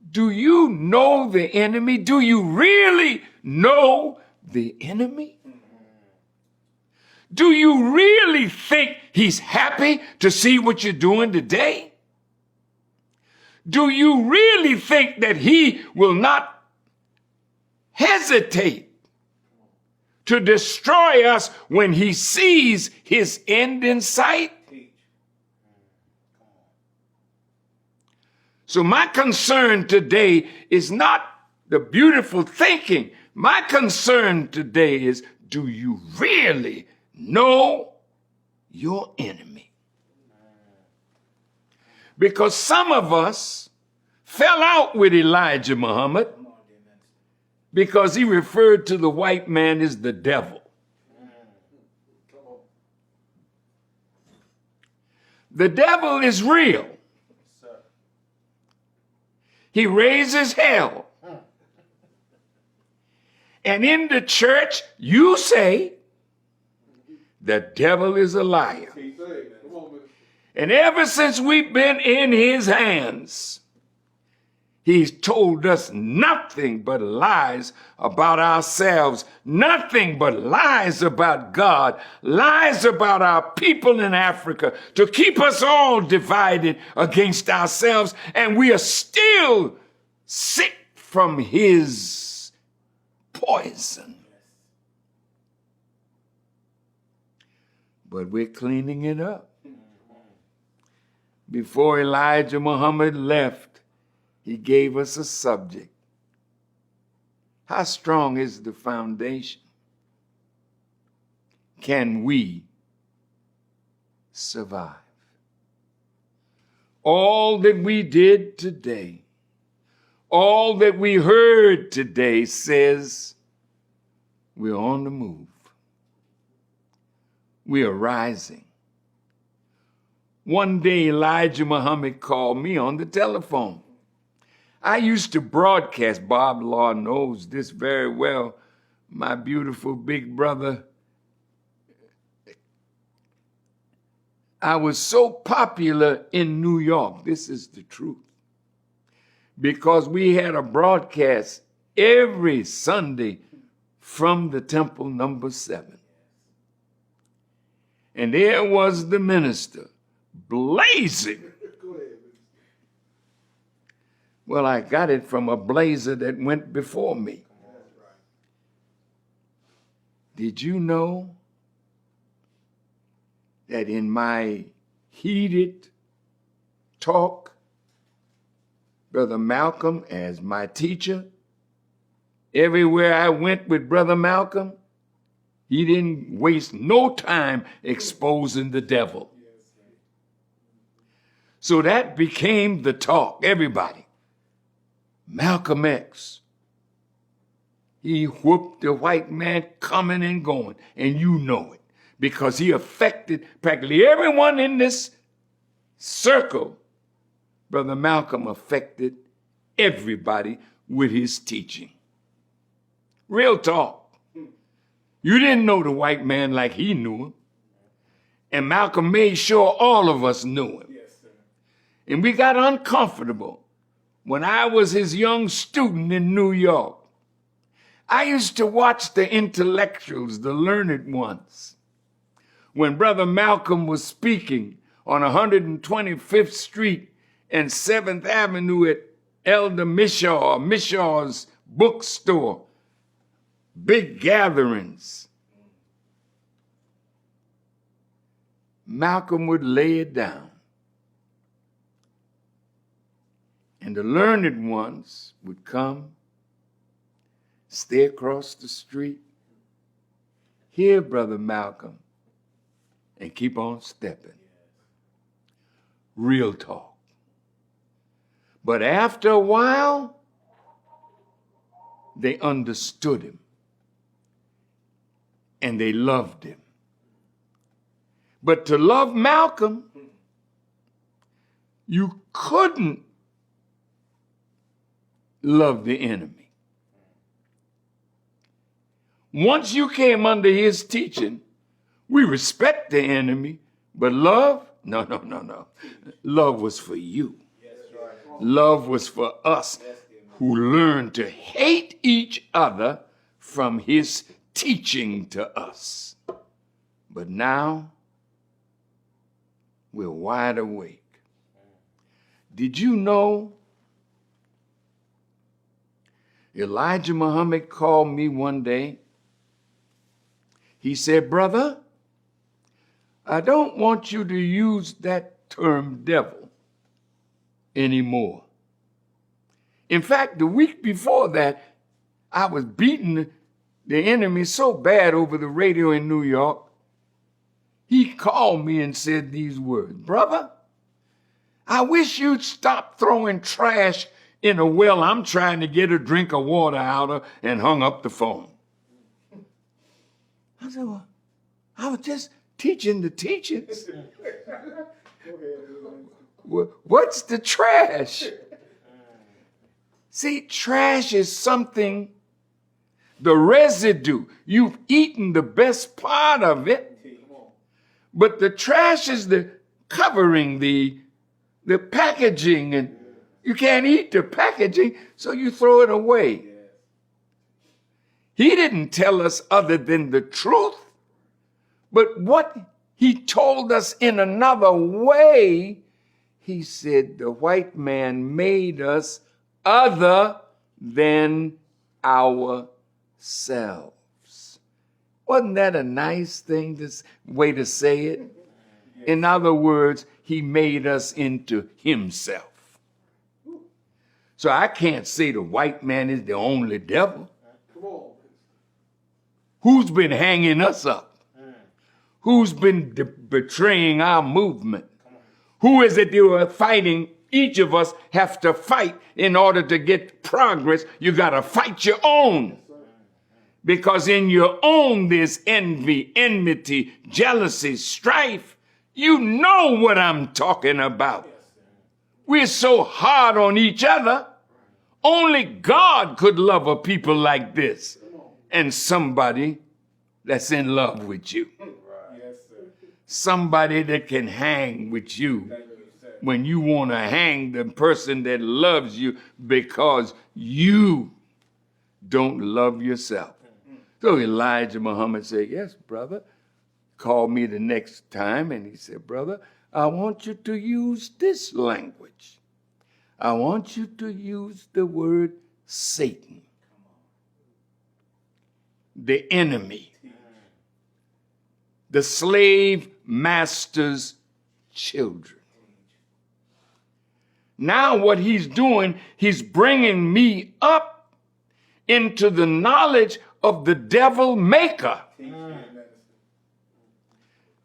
Do you know the enemy? Do you really know the enemy? Do you really think he's happy to see what you're doing today? Do you really think that he will not hesitate to destroy us when he sees his end in sight? So my concern today is not the beautiful thinking. My concern today is, do you really know your enemy? Because some of us fell out with Elijah Muhammad because he referred to the white man as the devil. The devil is real. He raises hell. And in the church, you say, the devil is a liar. And ever since we've been in his hands, he's told us nothing but lies about ourselves, nothing but lies about God, lies about our people in Africa, to keep us all divided against ourselves, and we are still sick from his poison. But we're cleaning it up. Before Elijah Muhammad left, he gave us a subject. How strong is the foundation? Can we survive? All that we did today, all that we heard today says we're on the move. We are rising. One day, Elijah Muhammad called me on the telephone. I used to broadcast, Bob Law knows this very well, my beautiful big brother. I was so popular in New York, this is the truth, because we had a broadcast every Sunday from the temple number 7. And there was the minister, blazing. Well, I got it from a blazer that went before me. Did you know that in my heated talk, Brother Malcolm as my teacher, everywhere I went with Brother Malcolm, he didn't waste no time exposing the devil. So that became the talk, everybody. Malcolm X, he whooped the white man coming and going, and you know it, because he affected practically everyone in this circle. Brother Malcolm affected everybody with his teaching. Real talk. You didn't know the white man like he knew him. And Malcolm made sure all of us knew him. Yes, sir. And we got uncomfortable. When I was his young student in New York, I used to watch the intellectuals, the learned ones. When Brother Malcolm was speaking on 125th Street and 7th Avenue at Elder Mishaw's bookstore, big gatherings, Malcolm would lay it down. And the learned ones would come, stay across the street, hear Brother Malcolm, and keep on stepping. Real talk. But after a while, they understood him. And they loved him. But to love Malcolm, you couldn't love the enemy. Once you came under his teaching, we respect the enemy, but love? No. Love was for you. Love was for us who learned to hate each other from his teaching to us. But now we're wide awake. Did you know Elijah Muhammad called me one day? He said, "Brother, I don't want you to use that term devil anymore. In fact, the week before that, I was beating the enemy so bad over the radio in New York, he called me and said these words, 'Brother, I wish you'd stop throwing trash in a well I'm trying to get a drink of water out of,' and hung up the phone." I said, "Well, I was just teaching the teachings. What's the trash?" See, trash is something, the residue. You've eaten the best part of it, but the trash is the covering, the packaging, and you can't eat the packaging, so you throw it away. He didn't tell us other than the truth, but what he told us in another way, he said the white man made us other than ourselves. Wasn't that a nice way to say it? In other words, he made us into himself. So I can't say the white man is the only devil. Who's been hanging us up? Who's been betraying our movement? Who is it you are fighting? Each of us have to fight in order to get progress. You got to fight your own. Because in your own there's envy, enmity, jealousy, strife. You know what I'm talking about. We're so hard on each other. Only God could love a people like this. And somebody that's in love with you. Somebody that can hang with you when you want to hang the person that loves you because you don't love yourself. So Elijah Muhammad said, "Yes, brother." Called me the next time and he said, "Brother, I want you to use this language. I want you to use the word Satan, the enemy, the slave master's children." Now what he's doing, he's bringing me up into the knowledge of the devil maker.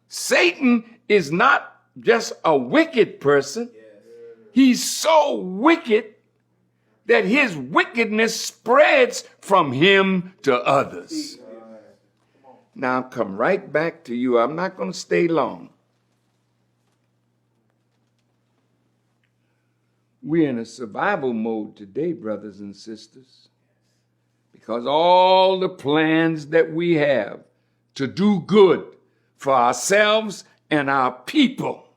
Satan is not just a wicked person. He's so wicked that his wickedness spreads from him to others. Now I'll come right back to you. I'm not going to stay long. We're in a survival mode today, brothers and sisters, because all the plans that we have to do good for ourselves and our people,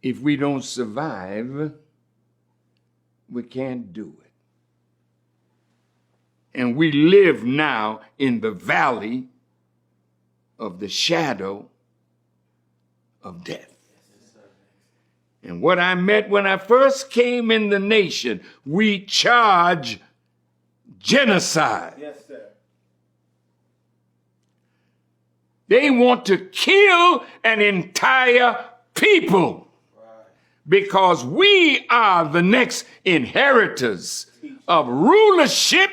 if we don't survive, we can't do it. And we live now in the valley of the shadow of death. And what I met when I first came in the nation, we charge genocide. Yes, sir. They want to kill an entire people because we are the next inheritors of rulership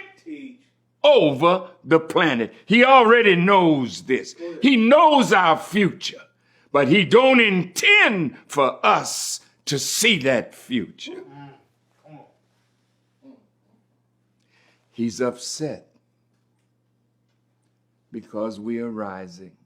over the planet. He already knows this. He knows our future, but he don't intend for us to see that future. He's upset because we are rising.